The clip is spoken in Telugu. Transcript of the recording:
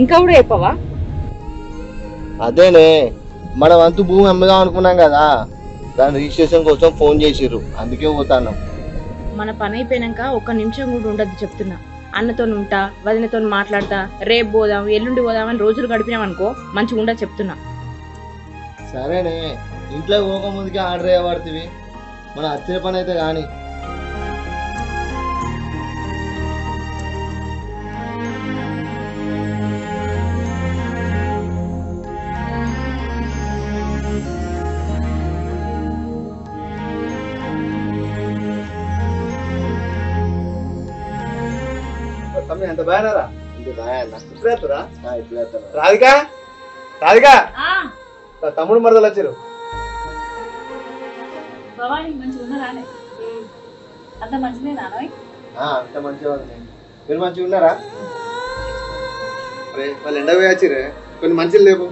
ఇంకా కూడా చెప్పవా? అదేనే మన వంతు భూమి అమ్ముదాం అనుకున్నాం కదా, దాని రిజిస్ట్రేషన్ కోసం ఫోన్ చేసిర్రు, అందుకే పోతాను. మన పని అయిపోయినాక ఒక్క నిమిషం కూడా ఉండద్దు చెప్తున్నా. అన్నతో ఉంటా, వదినతో మాట్లాడతా, రేపు పోదాం ఎల్లుండి పోదాం అని రోజులు గడిపినాం అనుకో మంచిగా ఉండదు చెప్తున్నా. సరేనే, ఇంట్లో పోకముందుకే ఆర్డర్ అయ్యబడుతుంది, మన వచ్చిన పని అయితే కానీ. ఎంత బాగారా ఇట్లా రాధికా రాధికా తమ్ముడు మరదలు వచ్చారు. అంత మంచిగా ఉంది. మీరు మంచిగా ఉన్నారా? వాళ్ళు ఎండ పోయి వచ్చిరే, కొన్ని మంచిలు లేవు.